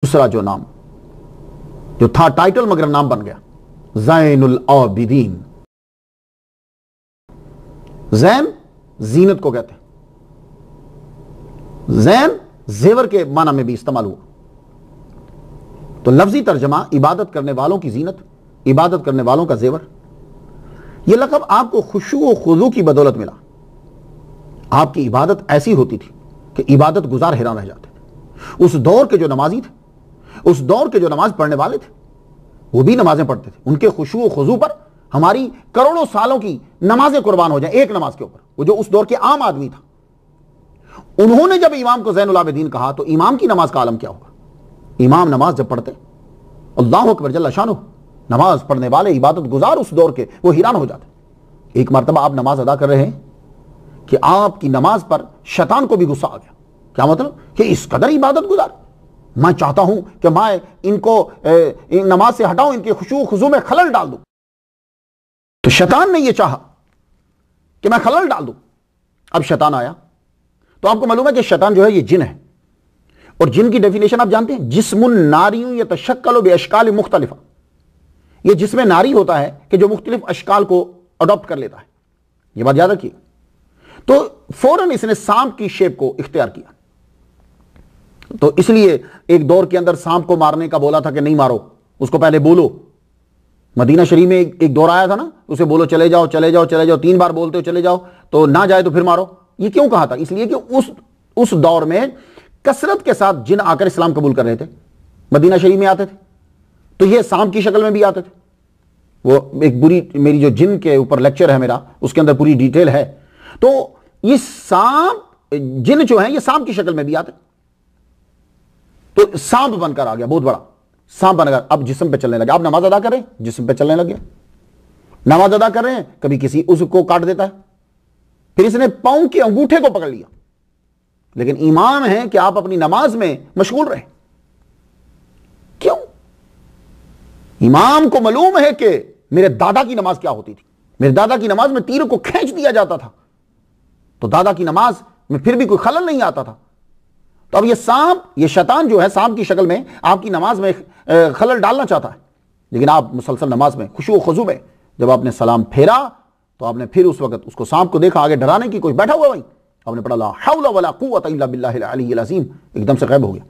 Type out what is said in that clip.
دوسرا جو نام جو تھا ٹائٹل مگر نام بن گیا، زین العابدین۔ زین زینت کو کہتے ہیں، زین زیور کے معنی میں بھی استعمال ہوا، تو لفظی ترجمہ عبادت کرنے والوں کی زینت، عبادت کرنے والوں کا زیور۔ یہ لقب آپ کو خشوع و خضوع کی بدولت ملا۔ آپ کی عبادت ایسی ہوتی تھی کہ عبادت گزار حیران رہ جاتے تھے۔ اس دور کے جو نمازی تھے، اس دور کے جو نماز پڑھنے والے تھے، وہ بھی نمازیں پڑھتے تھے۔ ان کے خشوع و خضوع پر ہماری کروڑوں سالوں کی نمازیں قربان ہو جائیں ایک نماز کے اوپر۔ وہ جو اس دور کے عام آدمی تھا، انہوں نے جب امام کو زین العابدین کہا تو امام کی نماز کا عالم کیا ہوگا؟ امام نماز جب پڑھتے، اللہ اکبر جل شانہ، نماز پڑھنے والے عبادت گزار اس دور کے وہ حیران ہو جاتے۔ ایک مرتبہ آپ نماز ادا کر رہے ہیں کہ آپ کی نماز پر شیطان کو بھی غصہ آ گیا۔ کیا مطلب؟ کہ اس قدر عبادت گزار، میں چاہتا ہوں کہ میں ان کو نماز سے ہٹاؤں، ان کے خشوع و خضوع میں خلل ڈال دوں۔ تو شیطان نے یہ چاہا کہ میں خلل ڈال دوں۔ اب شیطان آیا تو آپ کو معلوم ہے کہ شیطان جو ہے یہ جن ہے، اور جن کی ڈیفینیشن آپ جانتے ہیں، جسم ناری یتشکل باشکال مختلفہ۔ یہ جسم ناری ہوتا ہے کہ جو مختلف اشکال کو اڈاپٹ کر لیتا ہے، یہ بات یاد رکھیے۔ تو فوراً اس نے سانپ کی شیپ کو اختیار کیا۔ تو اس لیے ایک دور کے اندر سانپ کو مارنے کا بولا تھا کہ نہیں مارو، اس کو پہلے بولو۔ مدینہ شریف میں ایک دور آیا تھا نا، اسے بولو چلے جاؤ چلے جاؤ چلے جاؤ، 3 بار بولتے ہو چلے جاؤ، تو نہ جائے تو پھر مارو۔ یہ کیوں کہا تھا؟ اس لیے کہ اس دور میں کثرت کے ساتھ جن آ کر اسلام قبول کر رہے تھے، مدینہ شریف میں آتے تھے، تو یہ سانپ کی شکل میں بھی آتے تھے۔ وہ ایک بری میری جو جن کے اوپر لیکچر ہے میرا، اس کے اندر پوری ڈیٹیل ہے۔ تو یہ سانپ جن جو ہیں یہ سانپ کی شکل میں بھی آتے، تو سانپ بن کر آ گیا، بہت بڑا سانپ بن کر اب جسم پہ چلنے لگا۔ آپ نماز ادا کر رہے ہیں، جسم پہ چلنے لگے، نماز ادا کر رہے ہیں، کبھی کسی اس کو کاٹ دیتا ہے، پھر اس نے پاؤں کے انگوٹھے کو پکڑ لیا۔ لیکن ایمان ہے کہ آپ اپنی نماز میں مشغول رہے۔ کیوں؟ امام کو معلوم ہے کہ میرے دادا کی نماز کیا ہوتی تھی، میرے دادا کی نماز میں تیر کو کھینچ دیا جاتا تھا، تو دادا کی نماز میں پھر بھی کوئی خلل نہیں آتا تھا۔ تو اب یہ سانپ، یہ شیطان جو ہے سانپ کی شکل میں آپ کی نماز میں خلل ڈالنا چاہتا ہے، لیکن آپ مسلسل نماز میں خشوع و خضوع میں جب آپ نے سلام پھیرا تو آپ نے پھر اس وقت اس کو سانپ کو دیکھا، آگے ڈرانے کی کوئی بیٹھا ہوا بھائی، آپ نے پڑھا لا حول ولا قوت الا باللہ العلی العظیم، ایک دم سے غائب ہو گیا۔